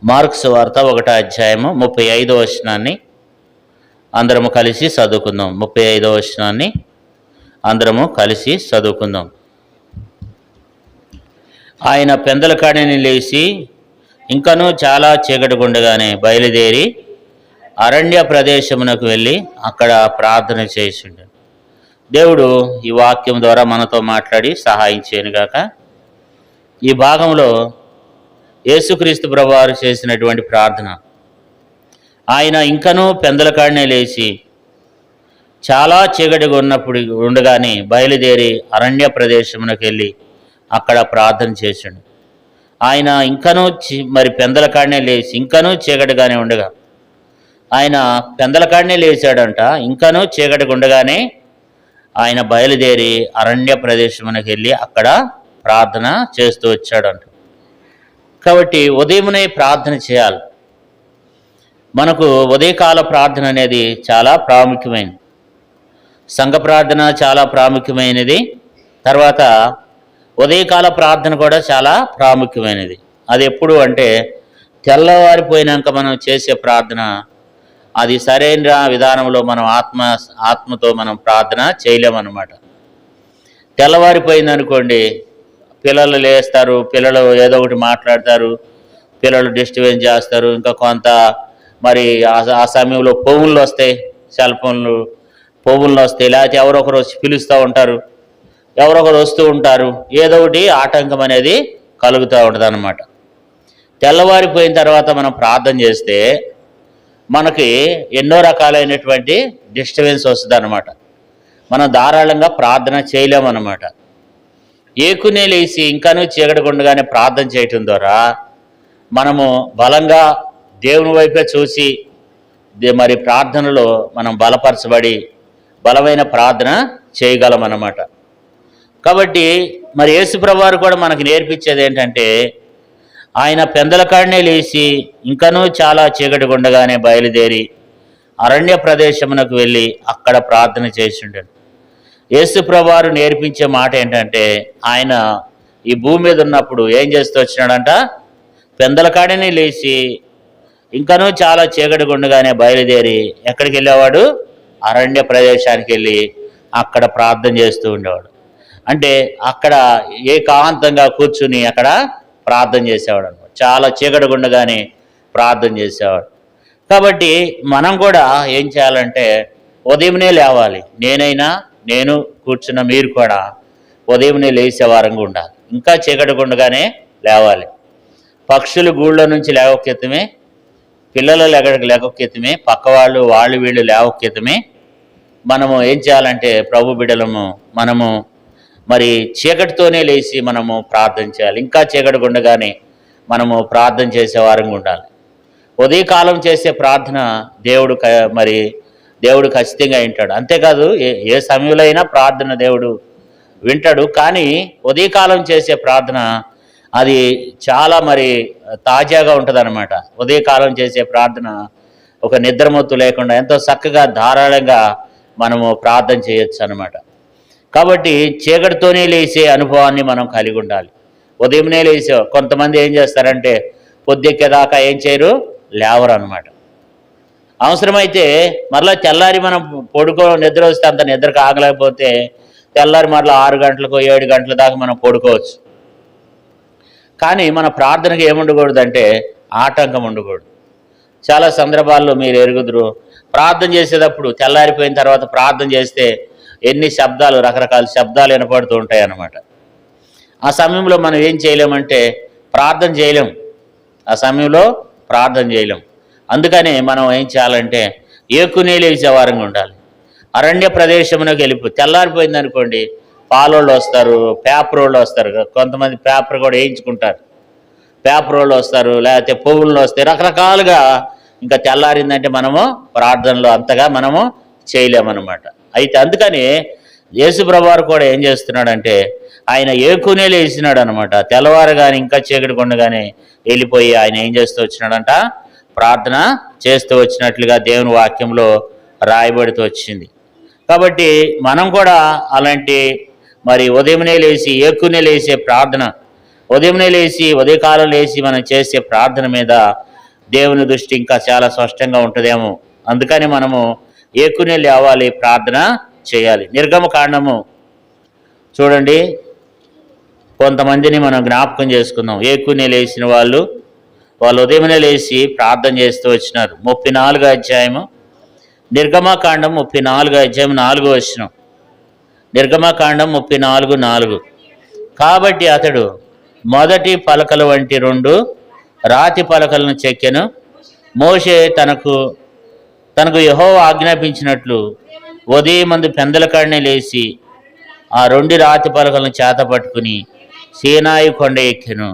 Marks వార్త 1వ అధ్యాయము 35వ వచనాన్ని అందరము కలిసి చదువుకుందాం. 35వ వచనాన్ని అందరము కలిసి చదువుకుందాం. ఆయన పెందలకాడిని లేచి ఇంకనూ చాలా చీకటిగుండగానే బయలుదేరి అరణ్య ప్రదేశమునకు వెళ్ళి అక్కడ ప్రార్థన చేసిండు. దేవుడు ఈ వాక్యం ద్వారా మనతో మాట్లాడి సహాయం చేయనుగాక. ఈ భాగంలో యేసుక్రీస్తు ప్రభువారు చేసినటువంటి ప్రార్థన. ఆయన ఇంకనూ పెందలకాడనే లేచి చాలా చీకటిగా ఉండగానే బయలుదేరి అరణ్య ప్రదేశమునకు వెళ్ళి అక్కడ ప్రార్థన చేశాడు. ఆయన ఇంకనూ పెందలకాడనే లేచి ఇంకనూ చీకటిగానే ఉండగా ఆయన పెందలకాడనే లేచాడంట. ఇంకనూ చీకటిగా ఉండగానే ఆయన బయలుదేరి అరణ్య ప్రదేశమునకు వెళ్ళి అక్కడ ప్రార్థన చేస్తూ వచ్చాడంట. కాబట్టి ఉదయమునే ప్రార్థన చేయాలి. మనకు ఉదయకాల ప్రార్థన అనేది చాలా ప్రాముఖ్యమైనది. సంఘ ప్రార్థన చాలా ప్రాముఖ్యమైనది. తర్వాత ఉదయకాల ప్రార్థన కూడా చాలా ప్రాముఖ్యమైనది. అది ఎప్పుడు అంటే తెల్లవారిపోయినాక మనం చేసే ప్రార్థన, అది సరైన విధానంలో మనం ఆత్మతో మనం ప్రార్థన చేయలేమన్నమాట. తెల్లవారిపోయిందనుకోండి, పిల్లలు లేస్తారు, పిల్లలు ఏదో ఒకటి మాట్లాడతారు, పిల్లలు డిస్టర్బెన్స్ చేస్తారు. ఇంకా కొంత మరి ఆ సమయంలో పువ్వులు వస్తాయి, సెల్ ఫోన్లు పువ్వులు వస్తాయి, లేకపోతే ఎవరొకరు వచ్చి పిలుస్తూ ఉంటారు, ఎవరొకరు వస్తూ ఉంటారు, ఏదో ఒకటి ఆటంకం అనేది కలుగుతూ ఉంటుంది అన్నమాట. తెల్లవారిపోయిన తర్వాత మనం ప్రార్థన చేస్తే మనకి ఎన్నో రకాలైనటువంటి డిస్టర్బెన్స్ వస్తుంది అన్నమాట. మనం ధారాళంగా ప్రార్థన చేయలేమన్నమాట. ఏకునే లేచి ఇంకానూ చీకటిగుండగానే ప్రార్థన చేయటం ద్వారా మనము బలంగా దేవుని వైపే చూసి మరి ప్రార్థనలో మనం బలపరచబడి బలమైన ప్రార్థన చేయగలం అన్నమాట. కాబట్టి మరి యేసుప్రభువారు కూడా మనకు నేర్పించేది ఏంటంటే, ఆయన పెందలకాడనే లేచి ఇంకనూ చాలా చీకటిగుండగానే బయలుదేరి అరణ్య ప్రదేశమునకు వెళ్ళి అక్కడ ప్రార్థన చేసిండు. యేసుప్రభువారు నేర్పించే మాట ఏంటంటే, ఆయన ఈ భూమి మీద ఉన్నప్పుడు ఏం చేస్తూ వచ్చినాడంట, పెందలకాడనే లేచి ఇంకనూ చాలా చీకటిగా ఉండగానే బయలుదేరి ఎక్కడికి వెళ్ళేవాడు, అరణ్య ప్రదేశానికి వెళ్ళి అక్కడ ప్రార్థన చేస్తూ ఉండేవాడు. అంటే అక్కడ ఏకాంతంగా కూర్చుని అక్కడ ప్రార్థన చేసేవాడు అనమాట. చాలా చీకటిగా ఉండగానే ప్రార్థన చేసేవాడు. కాబట్టి మనం కూడా ఏం చేయాలంటే ఉదయమే లేవాలి. నేను కూర్చున్న మీరు కూడా ఉదయమే లేచే వారంగా ఉండాలి. ఇంకా చీకటిగా ఉండగానే లేవాలి. పక్షులు గూళ్ళ నుంచి లేవకెత్తమే, పిల్లలు లేవకెత్తమే, పక్కవాళ్ళు వీళ్ళు లేవకెత్తమే. మనము ఏం చేయాలంటే ప్రభు బిడ్డలము మనము మరి చీకటితోనే లేచి మనము ప్రార్థన చేయాలి. ఇంకా చీకటిగా ఉండగానే మనము ప్రార్థన చేసే వారంగా ఉండాలి. ఉదయకాలం చేసే ప్రార్థన దేవుడు ఖచ్చితంగా వింటాడు. అంతేకాదు ఏ సమయంలో అయినా ప్రార్థన దేవుడు వింటాడు. కానీ ఉదయకాలం చేసే ప్రార్థన అది చాలా తాజాగా ఉంటుంది అనమాట. ఉదయకాలం చేసే ప్రార్థన ఒక నిద్రమత్తు లేకుండా ఎంతో చక్కగా ధారాళంగా మనము ప్రార్థన చేయొచ్చు అనమాట. కాబట్టి చీకటితోనే లేచే అనుభవాన్ని మనం కలిగి ఉండాలి. ఉదయమే లేచే కొంతమంది ఏం చేస్తారంటే పొద్దెక్కేదాకా ఏం చేయరు, లేవరు అనమాట. అవసరమైతే మరలా తెల్లారి మనం నిద్ర వస్తే అంత నిద్రకు ఆగలేకపోతే తెల్లారి మరలా 6 గంటలకు 7 గంటల దాకా మనం పడుకోవచ్చు. కానీ మన ప్రార్థనకు ఏముండకూడదు అంటే ఆటంకం ఉండకూడదు. చాలా సందర్భాల్లో మీరు ఎరుగుదురు, ప్రార్థన చేసేటప్పుడు తెల్లారిపోయిన తర్వాత ప్రార్థన చేస్తే ఎన్ని శబ్దాలు, రకరకాల శబ్దాలు వినపడుతూ ఉంటాయి అన్నమాట. ఆ సమయంలో మనం ఏం చేయలేమంటే ప్రార్థన చేయలేం. ఆ సమయంలో ప్రార్థన చేయలేం. అందుకని మనం ఏం చేయాలంటే ఏకునే లేచే వారంగా ఉండాలి. అరణ్య ప్రదేశమునకు తెల్లారిపోయింది అనుకోండి, పాలోళ్ళు వస్తారు, పేపర్ వాళ్ళు వస్తారు, కొంతమంది పేపర్ కూడా వేయించుకుంటారు, పేపర్ వాళ్ళు వస్తారు, లేకపోతే పువ్వులు వస్తాయి, రకరకాలుగా. ఇంకా తెల్లారిందంటే మనము ప్రార్థనలో అంతగా మనము చేయలేమన్నమాట. అయితే అందుకని యేసుప్రభువారు కూడా ఏం చేస్తున్నాడంటే ఆయన ఏకునే లేచినాడు అనమాట. తెల్లవారుగానే ఇంకా చీకటి కొండగానే వెళ్ళిపోయి ఆయన ఏం చేస్తూ వచ్చినాడంట, ప్రార్థన చేస్తూ వచ్చినట్లుగా దేవుని వాక్యంలో రాయబడుతూ వచ్చింది. కాబట్టి మనం కూడా అలాంటి ఉదయమే లేచి ఏకునే లేచే ప్రార్థన, ఉదయమే లేచి ఉదయకాలం లేచి మనం చేసే ప్రార్థన మీద దేవుని దృష్టి ఇంకా చాలా స్పష్టంగా ఉంటుందేమో. అందుకని మనము ఏకునే లేవాలి, ప్రార్థన చేయాలి. నిర్గమకాండము చూడండి, కొంతమందిని మనం జ్ఞాపకం చేసుకుందాం. ఏకునే లేచిన వాళ్ళు ఉదయమే లేచి ప్రార్థన చేస్తూ వచ్చినారు. 34వ అధ్యాయము నిర్గమకాండం 34వ అధ్యాయం 4వ వచనం. నిర్గమకాండం 34:4. కాబట్టి అతడు మొదటి పలకల వంటి 2 రాతి పలకలను చెక్కెను. మోషే తనకు యెహోవా ఆజ్ఞాపించినట్లు ఉదయమందు పెందల కాడనే లేచి ఆ 2 రాతి పలకలను చేత పట్టుకుని సీనాయి కొండ ఎక్కెను.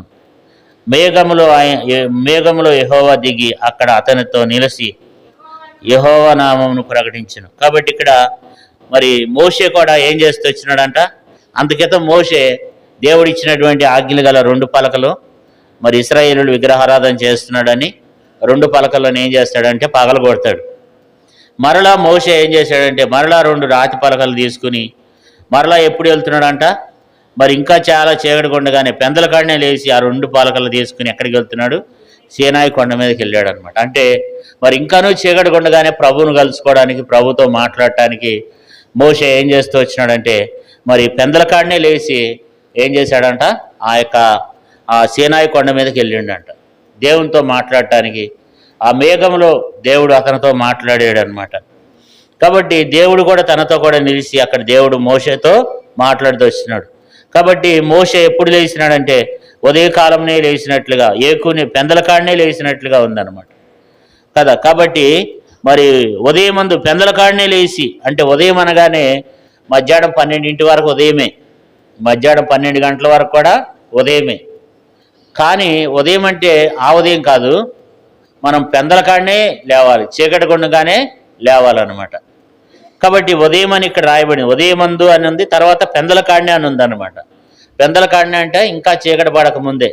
మేఘములో యెహోవా దిగి అక్కడ అతనితో నిలిచి యెహోవా నామమును ప్రకటించెను. కాబట్టి ఇక్కడ మరి మోషే కూడా ఏం చేస్తూ వచ్చినాడంట? అందుకితం మోషే దేవుడిచ్చినటువంటి ఆజ్ఞలు గల 2 పలకలు, మరి ఇశ్రాయేలులు విగ్రహారాధన చేస్తున్నాడని 2 పలకలను ఏం చేస్తాడంటే పగలగొడతాడు. మరలా మోషే ఏం చేశాడంటే మరలా 2 రాతి పలకలు తీసుకుని మరలా ఎప్పుడు వెళ్తున్నాడంట? మరి ఇంకా చాలా చీకటి కొండగానే పెందల కాడనే లేచి ఆ 2 పలకలు తీసుకుని ఎక్కడికి వెళ్తున్నాడు? సీనాయి కొండ మీదకి వెళ్ళాడు అనమాట. అంటే మరి ఇంకానూ చీకటి కొండగానే ప్రభువును కలుసుకోవడానికి, ప్రభుతో మాట్లాడటానికి మోషే ఏం చేస్తూ వచ్చినాడంటే మరి పెందల కాడనే లేచి ఏం చేశాడంట? ఆ సీనాయి కొండ మీదకి వెళ్ళిండంట దేవునితో మాట్లాడటానికి. ఆ మేఘంలో దేవుడు అతనితో మాట్లాడాడు అనమాట. కాబట్టి దేవుడు కూడా తనతో కూడా నిలిచి అక్కడ దేవుడు మోషేతో మాట్లాడుతూ వచ్చినాడు. కాబట్టి మోషే ఎప్పుడు లేచినాడంటే ఉదయకాలంనే లేచినట్లుగా, ఏకుని పెందల కాడనే లేచినట్లుగా ఉందన్నమాట కదా. కాబట్టి మరి ఉదయమందు పెందల కాడనే లేచి, అంటే ఉదయం అనగానే మధ్యాహ్నం 12 వరకు ఉదయమే, మధ్యాహ్నం 12 గంటల వరకు కూడా ఉదయమే. కానీ ఉదయం అంటే ఆ ఉదయం కాదు, మనం పెందల కాడనే లేవాలి, చీకటి కొండగానే లేవాలన్నమాట. కాబట్టి ఉదయం అని ఇక్కడ రాయబడింది, ఉదయమందు అని ఉంది, తర్వాత పెందల కాడనే అని ఉందన్నమాట. పెందల కాడనే అంటే ఇంకా చీకటి పడక ముందే,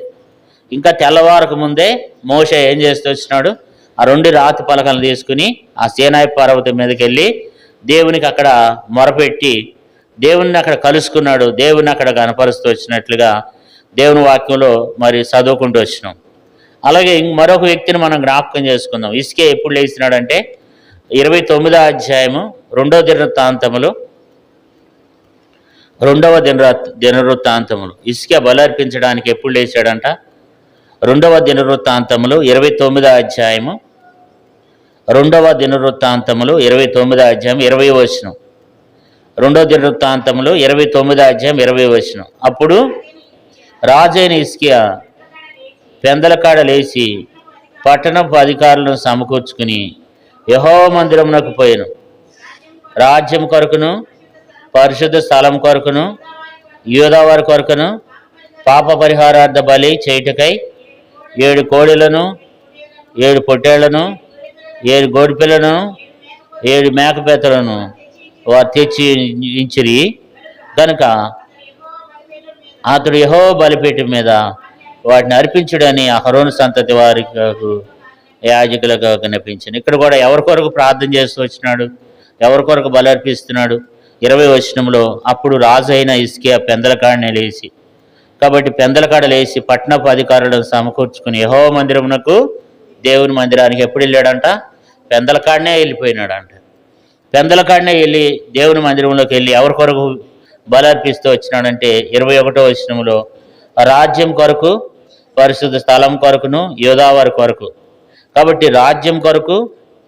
ఇంకా తెల్లవారక ముందే మోషే ఏం చేస్తూ వచ్చినాడు? ఆ 2 రాతి పలకలను తీసుకుని ఆ సీనాయి పర్వతం మీదకి వెళ్ళి దేవునికి అక్కడ మొరపెట్టి దేవుని అక్కడ కలుసుకున్నాడు. దేవుని అక్కడ కనపరుస్తూ వచ్చినట్లుగా దేవుని వాక్యంలో మరి చదువుకుంటూ వచ్చినాం. అలాగే మరొక వ్యక్తిని మనం జ్ఞాపకం చేసుకుందాం. ఇస్కే ఎప్పుడు లేచినాడంటే 29వ అధ్యాయము 2వ దినవృత్తాంతములు. ఇస్కే బలర్పించడానికి ఎప్పుడు లేచాడంట? 2వ దినవృత్తాంతములు 29వ అధ్యాయము 2వ దినవృత్తాంతములు 29వ అధ్యాయం 20వ వచనం. 2వ దినవృత్తాంతములు 29వ అధ్యాయం 20వ వచనం. అప్పుడు రాజైన ఇస్కియా పెందలకాడ లేచి పట్టణపు అధికారులను సమకూర్చుకుని యెహోవా మందిరమునకు పోయెను. రాజ్యం కొరకును, పరిశుద్ధ స్థలం కొరకును, యూదావారి కొరకును పాప పరిహారార్థ బలి చేయుటకై 7 కోడెలను, 7 పొట్టేళ్లను, 7 గోడిపిల్లను, 7 మేకపెత్తలను వారు తెచ్చి ఇచ్చిరి. కనుక అతడు యెహోవా బలిపీఠం మీద వాటిని అర్పించుడని అహరోను సంతతి వారికి యాజకులకు కనిపించింది. ఇక్కడ కూడా ఎవరి కొరకు ప్రార్థన చేస్తూ వచ్చినాడు? ఎవరి కొరకు బలి అర్పిస్తున్నాడు? 20వ వచనంలో అప్పుడు రాజు అయిన ఇస్కియా పెందలకాడనే లేచి, కాబట్టి పెందలకాడ లేచి పట్టణపు అధికారులను సమకూర్చుకుని యెహోవా మందిరమునకు, దేవుని మందిరానికి ఎప్పుడు వెళ్ళాడంట? పెందలకాడనే వెళ్ళిపోయినాడంట. పెందలకాడనే వెళ్ళి దేవుని మందిరంలోకి వెళ్ళి ఎవరి కొరకు బలి అర్పిస్తూ వచ్చినాడంటే 21వ వచనంలో రాజ్యం కొరకు, పరిశుద్ధ స్థలం కొరకును, యూదావారి కొరకు. కాబట్టి రాజ్యం కొరకు,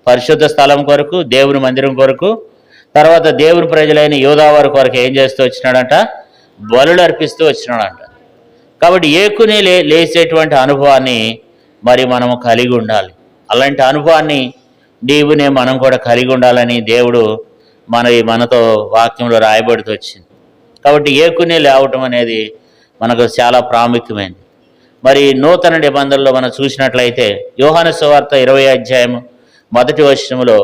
పరిశుద్ధ స్థలం కొరకు, దేవుని మందిరం కొరకు, తర్వాత దేవుని ప్రజలైన యూదావారి కొరకు ఏం చేస్తూ వచ్చినాడంట? బలులు అర్పిస్తూ వచ్చినాడంట. కాబట్టి ఏకునే లేచేటువంటి అనుభవాన్ని మరి మనము కలిగి ఉండాలి. అలాంటి అనుభవాన్ని నీవునే మనం కూడా కలిగి ఉండాలని దేవుడు మనతో వాక్యంలో రాయబడుతూ వచ్చింది. కాబట్టి ఏకునే లేవటం అనేది మనకు చాలా ప్రాముఖ్యమైనది. మరి నూతన నిబంధనలో మనం చూసినట్లయితే యోహాను సువార్త 20వ అధ్యాయం 1వ వచనంలో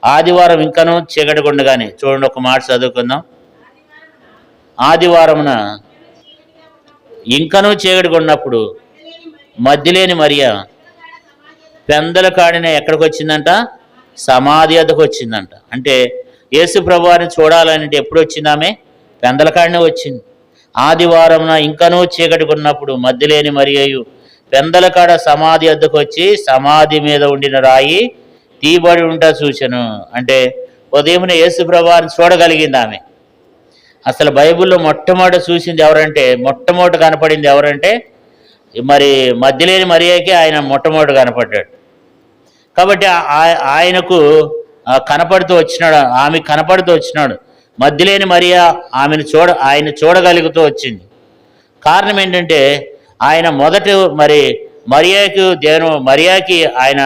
ఆదివారం ఇంకనూ చీకటి కొండగానే, చూడండి ఒక మాట చదువుకుందాం. ఆదివారమున ఇంకనూ చీకటి కొన్నప్పుడు మధ్యలేని మరియా పెందల కాడిన ఎక్కడికి వచ్చిందంట? సమాధి వద్దకు వచ్చిందంట. అంటే యేసు ప్రభువారిని చూడాలంటే ఎప్పుడు వచ్చిందామే? పెందల కాడినే వచ్చింది. ఆదివారమున ఇంకనూ చీకటి కొన్నప్పుడు మధ్యలేని మరియయు పెందలకాడ సమాధి వద్దకు వచ్చి సమాధి మీద ఉండిన రాయి తీయబడి ఉంటా చూశాను. అంటే ఉదయం యేసుప్రభువుని చూడగలిగింది ఆమె. అసలు బైబిల్లో మొట్టమొదట చూసింది ఎవరంటే, మొట్టమొదట కనపడింది ఎవరంటే మరి మధ్యలేని మరియాకి ఆయన మొట్టమొదట కనపడ్డాడు. కాబట్టి ఆయనకు కనపడుతూ వచ్చినాడు, ఆమె కనపడుతూ వచ్చినాడు. మధ్యలేని మరియా ఆయన చూడగలుగుతూ వచ్చింది. కారణం ఏంటంటే ఆయన మొదట మరి మరియాకి ఆయన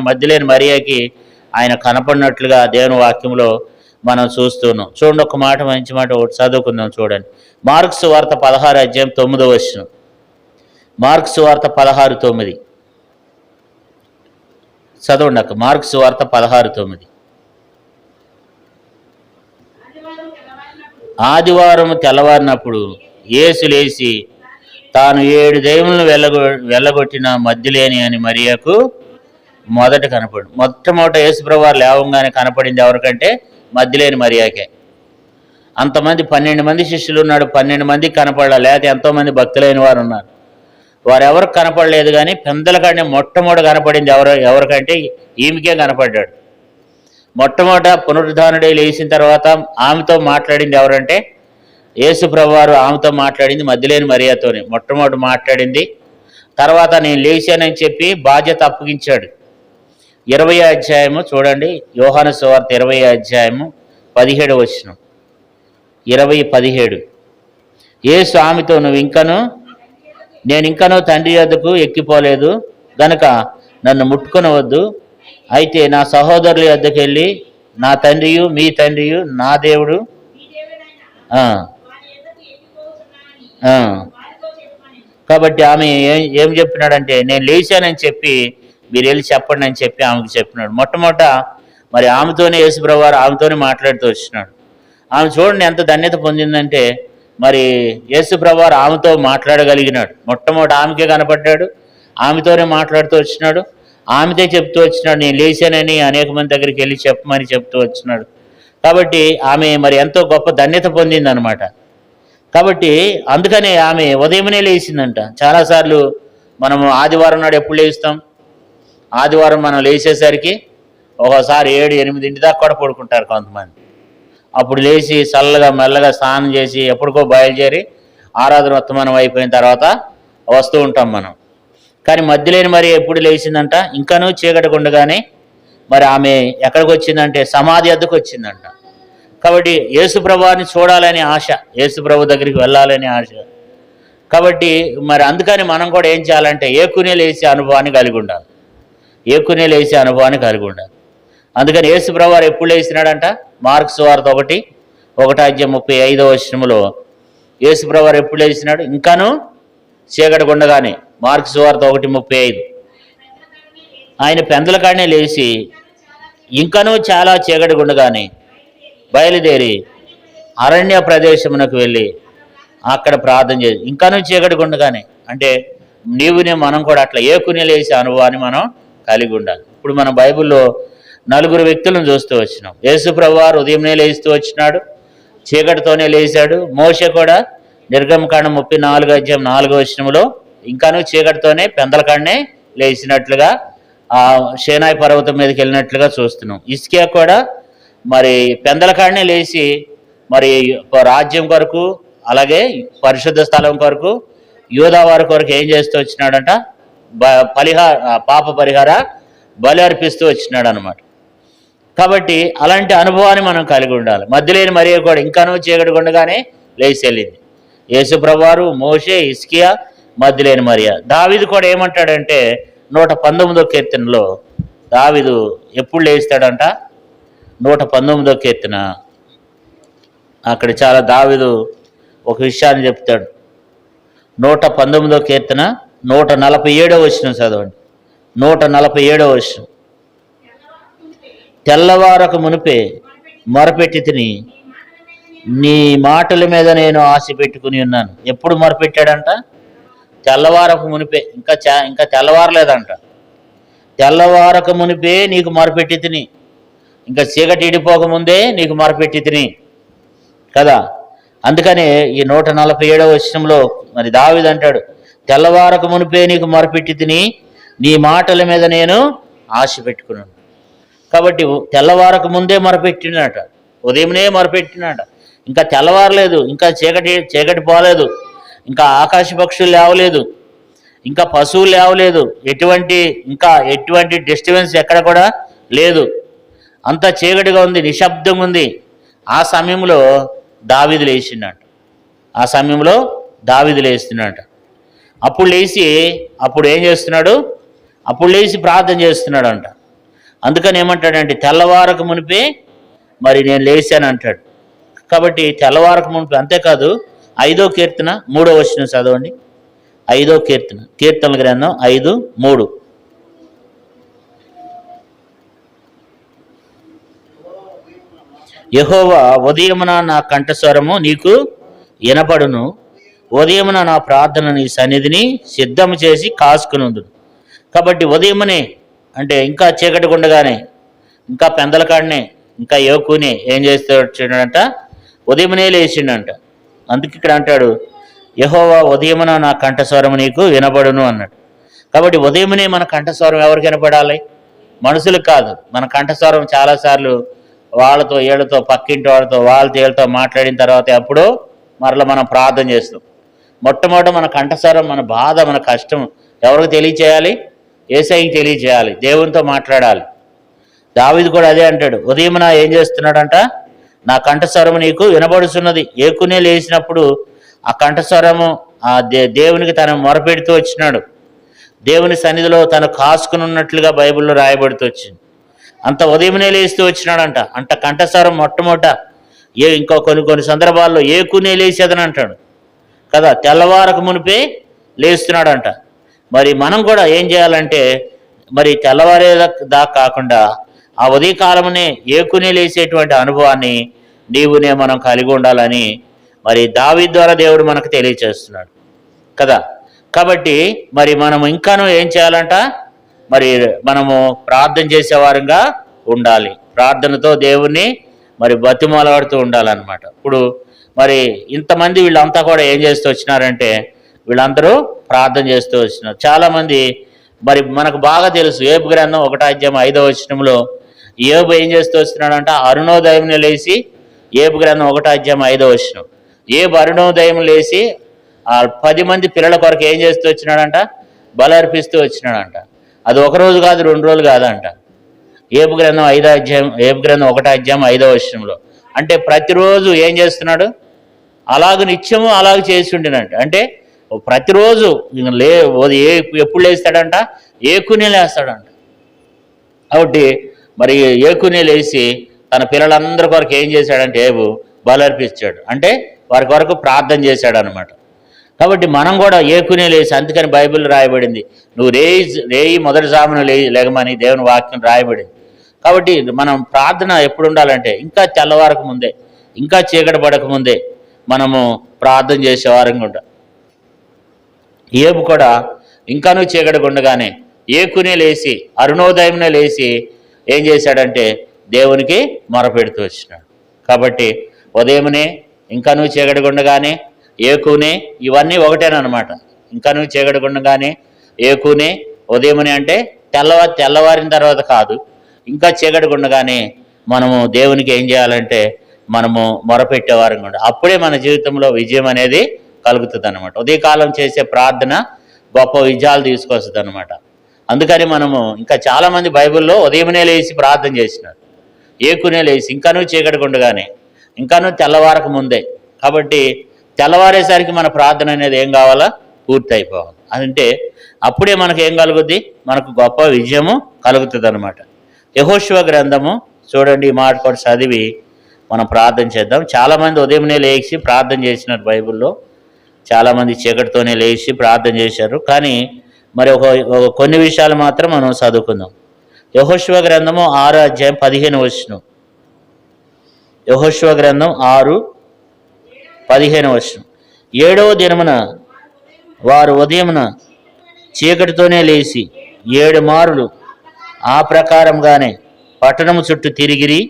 మధ్యలేని మరియాకి ఆయన కనపడినట్లుగా దేవుని వాక్యంలో మనం చూస్తున్నాం. చూడండి, ఒక మాట, మంచి మాట ఒకటి చదువుకుందాం. చూడండి, మార్కు సువార్త 16:9. మార్కు సువార్త 16:9 చదవండి అక్క. మార్కు సువార్త 16:9. ఆదివారం తెల్లవారినప్పుడు యేసు లేచి తాను 7 దెయ్యములను వెళ్ళగొట్టిన మధ్యలేని అని మరియకు మొదట మొట్టమొదట యేసుప్రభువు లేవంగానే కనపడింది ఎవరికంటే మధ్యలేని మరియాకే. అంతమంది 12 మంది శిష్యులు ఉన్నాడు, 12 మందికి కనపడాల, లేకపోతే ఎంతోమంది భక్తులైన వారు ఉన్నారు, వారెవరికి కనపడలేదు. కానీ పెందలకాడనే మొట్టమొదట కనపడింది ఎవరికంటే ఈమెకే కనపడ్డాడు. మొట్టమొదట పునరుద్ధానుడే లేచిన తర్వాత ఆమెతో మాట్లాడింది ఎవరంటే యేసుప్రభువు ఆమెతో మాట్లాడింది మధ్యలేని మరియాతోనే మొట్టమొదటి మాట్లాడింది. తర్వాత నేను లేచానని చెప్పి బాధ్యత అప్పగించాడు. 20వ అధ్యాయము చూడండి, యోహాను సువార్త 20వ అధ్యాయము 17వ వచనం. 20:17 యేసు ఆమెతో నేను ఇంకనూ తండ్రి యొద్దకు ఎక్కిపోలేదు గనుక నన్ను ముట్టుకొనవద్దు. అయితే నా సహోదరుల యొద్దకు వెళ్ళి నా తండ్రియు మీ తండ్రియు నా దేవుడు కాబట్టి ఆమె ఏం చెప్పినాడంటే నేను లేచానని చెప్పి మీరు వెళ్ళి చెప్పండి అని చెప్పి ఆమెకు చెప్పినాడు. మొట్టమొదట మరి ఆమెతోనే యేసుప్రభువు ఆమెతోనే మాట్లాడుతూ వచ్చినాడు. ఆమె చూడండి ఎంత ధన్యత పొందిందంటే మరి యేసుప్రభువు ఆమెతో మాట్లాడగలిగినాడు. మొట్టమొదటి ఆమెకే కనపడ్డాడు, ఆమెతోనే మాట్లాడుతూ వచ్చినాడు, ఆమెతే చెప్తూ వచ్చినాడు నేను లేచానని అనేక మంది దగ్గరికి వెళ్ళి చెప్పమని చెప్తూ వచ్చినాడు. కాబట్టి ఆమె మరి ఎంతో గొప్ప ధన్యత పొందిందనమాట. కాబట్టి అందుకనే ఆమె ఉదయమనే లేచిందంట. చాలాసార్లు మనము ఆదివారం నాడు ఎప్పుడు లేస్తాం? ఆదివారం మనం లేచేసరికి ఒకసారి 7-8 దాకా కూడా పడుకుంటారు కొంతమంది. అప్పుడు లేచి చల్లగా మెల్లగా స్నానం చేసి ఎప్పటికో బయలుదేరి ఆరాధన వర్తమానం అయిపోయిన తర్వాత వస్తూ ఉంటాం మనం. కానీ మధ్యలేని మరి ఎప్పుడు లేచిందంట? ఇంకానూ చీకటిగుండగానే మరి ఆమె ఎక్కడికి వచ్చిందంటే సమాధి వద్దకు వచ్చిందంట. కాబట్టి యేసుప్రభువుని చూడాలనే ఆశ, యేసుప్రభు దగ్గరికి వెళ్ళాలనే ఆశ. కాబట్టి మరి అందుకని మనం కూడా ఏం చేయాలంటే ఏకునే లేచే అనుభవాన్ని కలిగి ఉండాలి. ఏకునే లేచే అనుభవాన్ని కలిగి ఉండాలి. అందుకని యేసుప్రభువు ఎప్పుడు లేచినాడంట? మార్కు సువార్త 1:35 యేసుప్రభువు ఎప్పుడు లేచినాడు? ఇంకాను చీకటిగుండగానే. మార్కు సువార్త 1:35 ఆయన పెందలకాడనే లేచి ఇంకనూ చాలా చీకటిగుండగానే బయలుదేరి అరణ్య ప్రదేశమునకు వెళ్ళి అక్కడ ప్రార్థన చేసి ఇంకనూ చీకటిగుండగానే. అంటే మనం కూడా అట్లా ఏకునే లేచే అనుభవాన్ని మనం కలిగి ఉండాలి. ఇప్పుడు మనం బైబిల్లో 4 వ్యక్తులను చూస్తూ వచ్చినాం. యేసుప్రభువు ఉదయంనే లేస్తూ వచ్చినాడు, చీకటితోనే లేచాడు. మోషే కూడా నిర్గమకాండం 34:4 ఇంకాను చీకటితోనే పెందలకాడనే లేచినట్లుగా షేనాయి పర్వతం మీదకి వెళ్ళినట్లుగా చూస్తున్నాం. హిజ్కియా కూడా మరి పెందలకాడనే లేచి మరి రాజ్యం కొరకు అలాగే పరిశుద్ధ స్థలం కొరకు యూదావారి కొరకు ఏం చేస్తూ వచ్చినాడంట? పాప పరిహార బలి అర్పిస్తూ వచ్చినాడు అనమాట. కాబట్టి అలాంటి అనుభవాన్ని మనం కలిగి ఉండాలి. మధ్యలేని మరియ కూడా ఇంకానూ చీకటిగుండగానే లేచి వెళ్ళింది. యేసుప్రభువు, మోషే, హిజ్కియా, మధ్యలేని మరియ. దావీదు కూడా ఏమంటాడంటే 119వ కీర్తనలో దావీదు ఎప్పుడు లేస్తాడంట? 119వ కీర్తన. అక్కడ చాలా దావీదు ఒక విషయాన్ని చెప్తాడు. 119వ కీర్తన 147వ వచనం చదవండి. 147వ వచనం. తెల్లవారక మునిపే మొరపెట్టి తిని నీ మాటల మీద నేను ఆశ పెట్టుకుని ఉన్నాను. ఎప్పుడు మొరపెట్టాడంట? తెల్లవారక మునిపే. ఇంకా తెల్లవారలేదంట. తెల్లవారక మునిపే నీకు మొరపెట్టి తిని, ఇంకా చీకటి ఇడిపోకముందే నీకు మొరపెట్టి తిని కదా. అందుకనే ఈ 147వ వచనంలో మరి దావీదు అంటాడు తెల్లవారక మునిపే నీకు మొరపెట్టి తిని నీ మాటల మీద నేను ఆశ పెట్టుకున్నాను. కాబట్టి తెల్లవారక ముందే మొరపెట్టినట, ఉదయమునే మొరపెట్టినట. ఇంకా తెల్లవారలేదు, ఇంకా చీకటి పోలేదు, ఇంకా ఆకాశ పక్షులు లేవలేదు, ఇంకా పశువులు లేవలేదు, ఎటువంటి డిస్టర్బెన్స్ ఎక్కడ కూడా లేదు. అంతా చీకటిగా ఉంది, నిశ్శబ్దంగా ఉంది. ఆ సమయంలో దావీదు లేచిండట. అప్పుడు ఏం చేస్తున్నాడు? అప్పుడు లేచి ప్రార్థన చేస్తున్నాడు అంట. అందుకని ఏమంటాడంటే తెల్లవారకు మునిపే మరి నేను లేచాను అంటాడు. కాబట్టి తెల్లవారకు మునిపే. అంతేకాదు 5వ కీర్తన 3వ వచనం చదవండి. 5వ కీర్తనల గ్రంథం 5:3. యెహోవా ఉదయమున నా కంఠస్వరము నీకు వినపడును, ఉదయమున నా ప్రార్థన నీ సన్నిధిని సిద్ధము చేసి కాసుకునుందును. కాబట్టి ఉదయమునే అంటే ఇంకా చీకటి గుండగానే, ఇంకా పెందలకాడనే, ఇంకా యోకునే ఏం చేస్తూ వచ్చిండంట? ఉదయమునే లేచిండంట. అందుకు ఇక్కడ అంటాడు యెహోవా ఉదయమున నా కంఠస్వరము నీకు వినపడును అన్నాడు. కాబట్టి ఉదయమునే మన కంఠస్వరం ఎవరికి వినపడాలి? మనుషులకు కాదు. మన కంఠస్వరం చాలాసార్లు వాళ్ళతో వీళ్ళతో, పక్కింటి వాళ్ళతో, వీళ్ళతో మాట్లాడిన తర్వాత ఎప్పుడో మరలా మనం ప్రార్థన చేస్తాం. మొట్టమొదట మన కంఠస్వరం, మన బాధ, మన కష్టం ఎవరికి తెలియచేయాలి? యేసయ్యకి తెలియచేయాలి, దేవునితో మాట్లాడాలి. దావీదు కూడా అదే అంటాడు. ఉదయమున ఏం చేస్తున్నాడంట? నా కంఠస్వరము నీకు వినబడుతున్నది. ఏకునే లేచినప్పుడు ఆ కంఠస్వరము దేవునికి తను మొరపెడుతూ వచ్చినాడు. దేవుని సన్నిధిలో తను కాసుకుని ఉన్నట్లుగా బైబిల్లో రాయబడుతూ వచ్చింది. అంత ఉదయమునే లేస్తూ వచ్చినాడంట. కంఠస్వరం మొట్టమొదట ఇంకో కొన్ని సందర్భాల్లో ఏకునే లేచేదని అంటాడు కదా, తెల్లవారకు మునిపే లేస్తున్నాడంట. మరి మనం కూడా ఏం చేయాలంటే మరి తెల్లవారే దాకా కాకుండా ఆ ఉదయకాలమునే ఏకునే లేచేటువంటి అనుభవాన్ని మనం కలిగి ఉండాలని మరి దావీదు ద్వారా దేవుడు మనకు తెలియచేస్తున్నాడు కదా. కాబట్టి మరి మనం ఇంకాను ఏం చేయాలంట? మరి మనము ప్రార్థన చేసేవారంగా ఉండాలి. ప్రార్థనతో దేవుణ్ణి మరి బతిమాలాడుతూ ఉండాలన్నమాట. ఇప్పుడు మరి ఇంతమంది వీళ్ళంతా కూడా ఏం చేస్తూ వచ్చినారంటే వీళ్ళందరూ ప్రార్థన చేస్తూ వచ్చినారు. చాలామంది మరి మనకు బాగా తెలుసు, యోబు గ్రంథం 1వ అధ్యాయం 5వ వచనంలో యోబు ఏం చేస్తూ వస్తున్నాడంట? అరుణోదయంలో లేచి, యోబు గ్రంథం 1వ అధ్యాయం 5వ వచనం, యోబు అరుణోదయం లేచి 10 మంది పిల్లల కొరకు ఏం చేస్తూ వచ్చినాడంట? బలర్పిస్తూ వచ్చినాడంట. అది 1 రోజు కాదు, 2 రోజులు కాదంట. యోబు గ్రంథం 1వ అధ్యాయం 5వ వచనంలో. అంటే ప్రతిరోజు ఏం చేస్తున్నాడు? నిత్యము అలాగ చేసి ఉండినంట. అంటే ప్రతిరోజు ఎప్పుడు లేస్తాడంట? ఏకునే లేస్తాడంట. కాబట్టి మరి ఏకునే లేచి తన పిల్లలందరి కొరకు ఏం చేశాడంటే యోబు బలర్పించాడు. అంటే వారి కొరకు ప్రార్థన చేశాడు అనమాట. కాబట్టి మనం కూడా ఏకునే లేచి, అందుకని బైబిల్ రాయబడింది, నువ్వు రేయి మొదటి జామున లేగమని దేవుని వాక్యం రాయబడింది. కాబట్టి మనం ప్రార్థన ఎప్పుడు ఉండాలంటే ఇంకా తెల్లవారక ముందే, ఇంకా చీకటి పడక ముందే మనము ప్రార్థన చేసేవారంగా ఉంటాం. యోబు కూడా ఇంకానూ చీకటి ఉండగానే ఏకునే లేచి, అరుణోదయంనే లేచి ఏం చేశాడంటే దేవునికి మొరపెడుతూ వచ్చినాడు. కాబట్టి ఉదయమునే, ఇంకానూ చీకటి ఉండగానే, ఏకునే, ఇవన్నీ ఒకటేనమాట. ఇంకానూ చీకటి ఉండగానే, ఏకునే, ఉదయమునే అంటే తెల్లవారిన తర్వాత కాదు, ఇంకా చీకటి ఉండగానే మనము దేవునికి ఏం చేయాలంటే మనము మొరపెట్టేవారం కూడా. అప్పుడే మన జీవితంలో విజయం అనేది కలుగుతుంది అనమాట. ఉదయకాలం చేసే ప్రార్థన గొప్ప విజయాలు తీసుకొస్తుంది అనమాట. అందుకని మనము ఇంకా చాలామంది బైబిల్లో ఉదయమునే లేచి ప్రార్థన చేసినారు, ఏకునే లేచి, ఇంకానూ చీకటి ఉండగానే, ఇంకానూ తెల్లవారక ముందే. కాబట్టి తెల్లవారేసరికి మన ప్రార్థన అనేది ఏం కావాలా? పూర్తి అయిపోవాలి. అంటే అప్పుడే మనకు ఏం కలుగుద్ది? మనకు గొప్ప విజయము కలుగుతుంది అనమాట. యెహోషువ గ్రంథము చూడండి, ఈ మాట కూడా చదివి మనం ప్రార్థన చేద్దాం. చాలామంది ఉదయమునే లేచి ప్రార్థన చేసినారు. బైబిల్లో చాలామంది చీకటితోనే లేచి ప్రార్థన చేశారు. కానీ మరి కొన్ని విషయాలు మాత్రం మనం చదువుకుందాం. యెహోషువ గ్రంథము 6వ అధ్యాయం 15వ వచనం. యెహోషువ గ్రంథం 6:15వ వచనం. 7వ దినమున వారు ఉదయమున చీకటితోనే లేచి 7 మారులు ఆ ప్రకారంగానే పట్టణము చుట్టూ తిరిగిరి.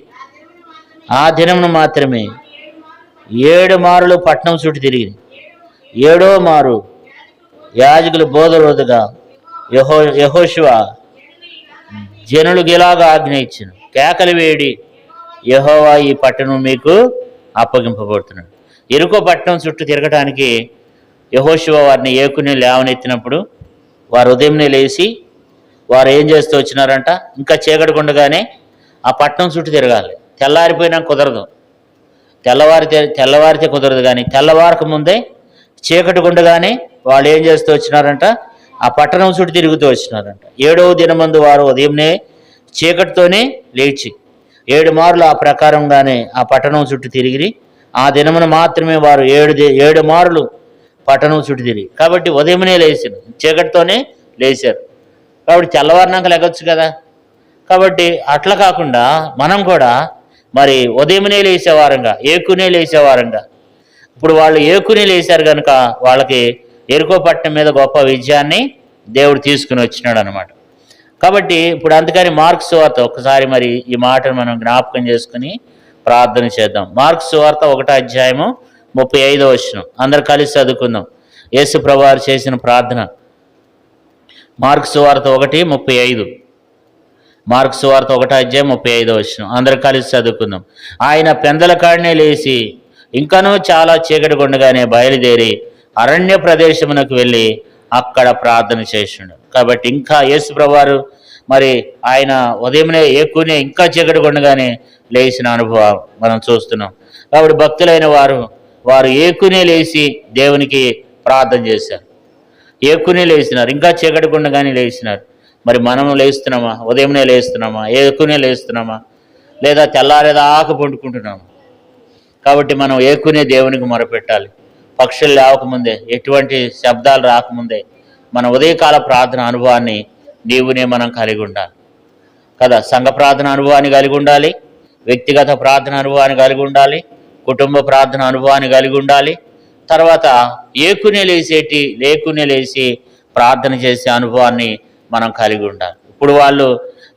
ఆ దినమును మాత్రమే 7 మారులు పట్టణం చుట్టూ తిరిగిరి. 7వ మారు యాజకులు బోధరోదుగా యెహోషువ జనులకు ఇలాగా ఆజ్ఞ ఇచ్చెను, కేకలు వేడి, యెహోవా ఈ పట్టణం మీకు అప్పగింపబడుతున్నాడు. యెరికో పట్టణం చుట్టూ తిరగటానికి యెహోషువ వారిని ఏకుని లేవనెత్తినప్పుడు వారు ఉదయంనే లేచి వారు ఏం చేస్తూ వచ్చినారంట, ఇంకా చీకటి ఉండగానే ఆ పట్టణం చుట్టూ తిరగాలి. తెల్లారిపోయినా కుదరదు, తెల్లవారితే కుదరదు, కానీ తెల్లవారక ముందే చీకటి ఉండగానే వాళ్ళు ఏం చేస్తూ వచ్చినారంట, ఆ పట్టణం చుట్టూ తిరుగుతూ వచ్చినారంట. 7వ దినమందు వారు ఉదయంనే చీకటితోనే లేచి 7 మార్లు ఆ ప్రకారంగానే ఆ పట్టణం చుట్టూ తిరిగి, ఆ దినమున మాత్రమే వారు 7 మార్లు పట్టణం చుట్టూ తిరిగి, కాబట్టి ఉదయమునే లేచారు, చీకటితోనే లేచారు. కాబట్టి తెల్లవారినాక లెగొచ్చు కదా. కాబట్టి అట్లా కాకుండా మనం కూడా మరి ఉదయమునే లేచేవారంగా, ఏకునే లేచేవారంగా, ఇప్పుడు వాళ్ళు ఏకునే లేచారు కనుక వాళ్ళకి యెరికో పట్టణం మీద గొప్ప విజయాన్ని దేవుడు తీసుకుని వచ్చినాడు అనమాట. కాబట్టి ఇప్పుడు అందుకని మార్కు సువార్త ఒకసారి మరి ఈ మాటను మనం జ్ఞాపకం చేసుకుని ప్రార్థన చేద్దాం. మార్కు సువార్త 1వ అధ్యాయము 35వ వచనం అందరు కలిసి చదువుకుందాం. యేసు ప్రభువారు చేసిన ప్రార్థన. మార్కు సువార్త 1:35. మార్కు సువార్త 1వ అధ్యాయం 35వ వచనం అందరు కలిసి చదువుకుందాం. ఆయన పెందల కాడనే లేచి ఇంకనూ చాలా చీకటి ఉండగానే బయలుదేరి అరణ్య ప్రదేశమునకు వెళ్ళి అక్కడ ప్రార్థన చేసిండు. కాబట్టి ఇంకా యేసు ప్రభువారు మరి ఆయన ఉదయమునే ఏకునే ఇంకా చీకటి ఉండగానే లేచిన అనుభవం మనం చూస్తున్నాం. కాబట్టి భక్తులైన వారు ఏకునే లేచి దేవునికి ప్రార్థన చేశారు, ఏకునే లేచినారు, ఇంకా చీకటి ఉండగానే లేచినారు. మరి మనం లేస్తున్నామా? ఉదయమునే లేస్తున్నామా? ఏకునే లేస్తున్నామా? లేదా తెల్లారేదాకా పండుకుంటున్నామా? కాబట్టి మనం ఏకునే దేవునికి మొరపెట్టాలి. పక్షులు లేవకముందే, ఎటువంటి శబ్దాలు రాకముందే మన ఉదయకాల ప్రార్థన అనుభవాన్ని నీవునే మనం కలిగి ఉండాలి కదా. సంఘ ప్రార్థన అనుభవాన్ని కలిగి ఉండాలి, వ్యక్తిగత ప్రార్థన అనుభవాన్ని కలిగి ఉండాలి, కుటుంబ ప్రార్థన అనుభవాన్ని కలిగి ఉండాలి. తర్వాత ఏకునే లేచి ప్రార్థన చేసే అనుభవాన్ని మనం కలిగి ఉండాలి. ఇప్పుడు వాళ్ళు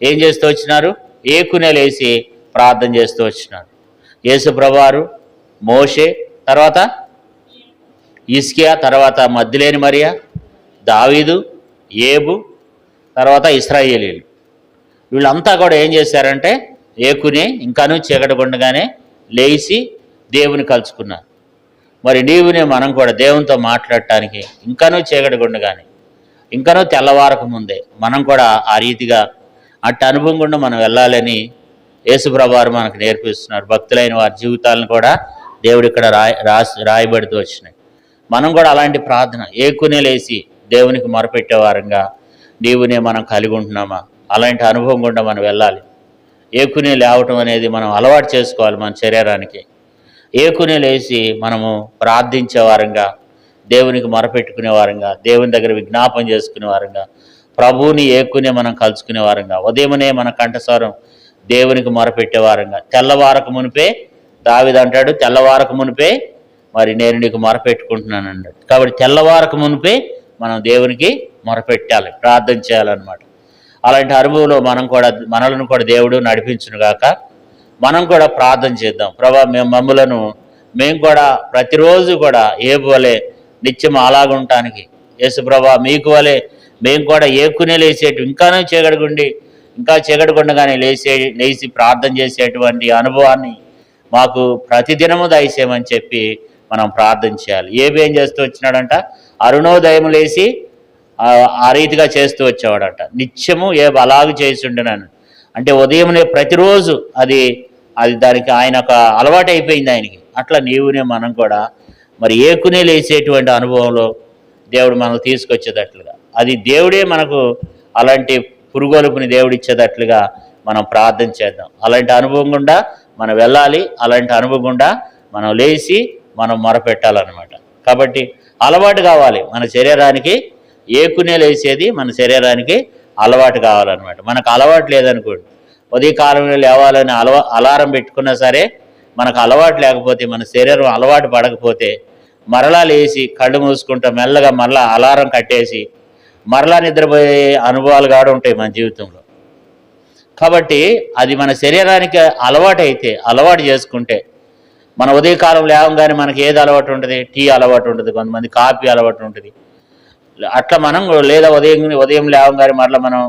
ఏం చేస్తూ వచ్చినారు? ఏకునే లేచి ప్రార్థన చేస్తూ వచ్చినారు. యేసు ప్రభువారు, మోషే, తర్వాత హిజ్కియా, తర్వాత మద్దిలేని మరియా, దావీదు, ఏబు, తర్వాత ఇశ్రాయేలీలు, వీళ్ళంతా కూడా ఏం చేశారంటే ఏకునే ఇంకానూ చీకటి ఉండగానే లేచి దేవుని కలుసుకున్నారు. మరి నీవునే మనం కూడా దేవునితో మాట్లాడటానికి ఇంకానూ చీకటి ఉండగానే, ఇంకానూ తెల్లవారక ముందే మనం కూడా ఆ రీతిగా అట్టి అనుభవం గుండా మనం వెళ్ళాలని యేసు ప్రభువారు మనకు నేర్పిస్తున్నారు. భక్తులైన వారి జీవితాలను కూడా దేవుడు ఇక్కడ రాయబడుతూ వచ్చినాయి. మనం కూడా అలాంటి ప్రార్థన ఏకునే లేచి దేవునికి మొరపెట్టేవారంగా నీవునే మనం కలిగి ఉంటున్నామా? అలాంటి అనుభవం గుండా మనం వెళ్ళాలి. ఏకునే లేవటం అనేది మనం అలవాటు చేసుకోవాలి మన శరీరానికి. ఏకునే లేచి మనము ప్రార్థించేవారంగా, దేవునికి మొరపెట్టుకునే వారంగా, దేవుని దగ్గర విజ్ఞాపన చేసుకునే వారంగా, ప్రభువుని ఏకునే మనం కలుసుకునే వారంగా, ఉదయమునే మన కంఠస్వరం దేవునికి మొరపెట్టేవారంగా, తెల్లవారక మునిపే దావీదు అంటాడు, తెల్లవారక మునిపే మరి నేను నీకు మొరపెట్టుకుంటున్నాను అన్నాడు. కాబట్టి తెల్లవారక మునిపే మనం దేవునికి మొరపెట్టాలి, ప్రార్థన చేయాలన్నమాట. అలాంటి అనుభవంలో మనలను కూడా దేవుడు నడిపించును గాక. మనం కూడా ప్రార్థన చేద్దాం. ప్రభా, మేము కూడా ప్రతిరోజు కూడా ఏబు వలె నిత్యం అలాగుంటానికి, యేసు ప్రభా మీకు వలె మేము కూడా ఏకునే లేచేటు ఇంకానూ ఇంకా చీకటిగుండగానే లేచి ప్రార్థన చేసేటువంటి అనుభవాన్ని మాకు ప్రతిదినము దయచేయమని చెప్పి మనం ప్రార్థన చేయాలి. ఏం చేస్తూ వచ్చినాడంట? అరుణోదయం లేచి ఆ రీతిగా చేస్తూ వచ్చేవాడట. నిత్యము అలాగ చేసి ఉండేనాను అంటే ఉదయమునే ప్రతిరోజు అది దానికి ఆయన ఒక అలవాటు అయిపోయింది ఆయనకి. అట్లా నీవునే మనం కూడా మరి ఏకునే లేచేటువంటి అనుభవంలో దేవుడు మనకు తీసుకొచ్చేటట్లుగా, అది దేవుడే మనకు అలాంటి పురుగొలుపుని దేవుడు ఇచ్చేటట్లుగా మనం ప్రార్థన చేద్దాం. అలాంటి అనుభవం గుండా మనం వెళ్ళాలి, అలాంటి అనుభవం గుండా మనం లేచి మనం మొరపెట్టాలన్నమాట. కాబట్టి అలవాటు కావాలి మన శరీరానికి, ఏకునే లేచేది మన శరీరానికి అలవాటు కావాలన్నమాట. మనకు అలవాటు లేదనుకోండి, ఉదయకాలంలో లేవాలని అలారం పెట్టుకున్నా సరే మనకు అలవాటు లేకపోతే, మన శరీరం అలవాటు పడకపోతే మరలా లేచి కళ్ళు మూసుకుంటా మెల్లగా మరలా అలారం కట్టేసి మరలా నిద్రపోయే అనుభవాలు కూడా ఉంటాయి మన జీవితంలో. కాబట్టి అది మన శరీరానికి అలవాటు చేసుకుంటే, మన ఉదయకాలం లేవగానే మనకి ఏది అలవాటు ఉంటుంది? టీ అలవాటు ఉంటుంది, కొంతమంది కాఫీ అలవాటు ఉంటుంది, అట్లా మనం లేదా ఉదయం లేవగానే మరలా మనం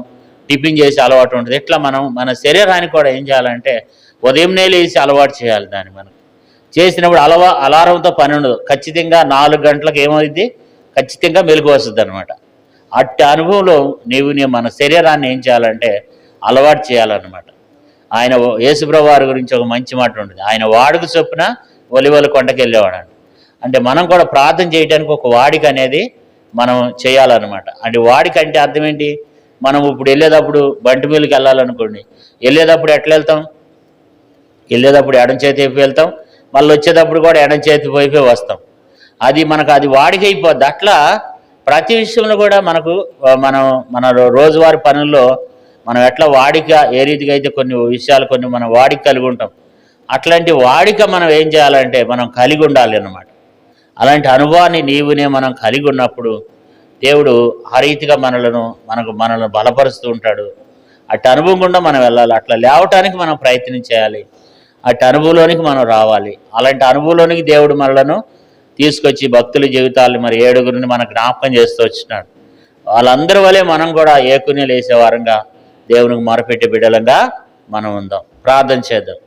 టిఫిన్ చేసి అలవాటు ఉంటుంది. ఇట్లా మనం మన శరీరానికి కూడా ఏం చేయాలంటే ఉదయంనే లేచి అలవాటు చేయాలి. దాన్ని మనం చేసినప్పుడు అలారంతో పని ఉండదు. ఖచ్చితంగా 4 గంటలకు ఏమైంది, ఖచ్చితంగా మెలకు వస్తుంది అనమాట. అట్టి అనుభవంలో నీ మన శరీరాన్ని ఏం చేయాలంటే అలవాటు చేయాలన్నమాట. ఆయన యేసుప్రభువు వారి గురించి ఒక మంచి మాట ఉంటుంది. ఆయన వాడుక చొప్పున ఒలివల కొండకి వెళ్ళేవాడు. అంటే మనం కూడా ప్రార్థన చేయడానికి ఒక వాడిక అనేది మనం చేయాలన్నమాట. అంటే వాడిక అంటే అర్థం ఏంటి? మనం ఇప్పుడు వెళ్ళేటప్పుడు బంటి మీదకి వెళ్ళాలనుకోండి, వెళ్ళేటప్పుడు ఎట్లా వెళ్తాం? వెళ్ళేటప్పుడు ఎడం చేతి వైపు వెళ్తాం, మళ్ళీ వచ్చేటప్పుడు కూడా ఎడం చేతి వైపే వస్తాం. అది వాడిక అయిపోద్ది. అట్లా ప్రతి విషయంలో కూడా మనం మన రోజువారి పనుల్లో మనం ఎట్లా వాడిక ఏ రీతిగా అయితే కొన్ని మనం వాడిక కలిగి ఉంటాం, అట్లాంటి వాడిక మనం ఏం చేయాలంటే మనం కలిగి ఉండాలి అన్నమాట. అలాంటి అనుభవాన్ని మనం కలిగి ఉన్నప్పుడు దేవుడు ఆ రీతిగా మనల్ని బలపరుస్తూ ఉంటాడు. అట్టి అనుభవం గుండా మనం వెళ్ళాలి. అట్లా లేవటానికి మనం ప్రయత్నం చేయాలి. అట్టి అనుభవంలోనికి మనం రావాలి. అలాంటి అనుభవంలోనికి దేవుడు మనలను తీసుకొచ్చి భక్తుల జీవితాలు మరి 7గురిని మన జ్ఞాపకం చేస్తూ వచ్చినాడు. వాళ్ళందరి వలె మనం కూడా ఏకుని లేసే వారంగా దేవునికి మొరపెట్టే బిడ్డలంగా మనం ఉందాం. ప్రార్థన చేద్దాం.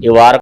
ఈ వారం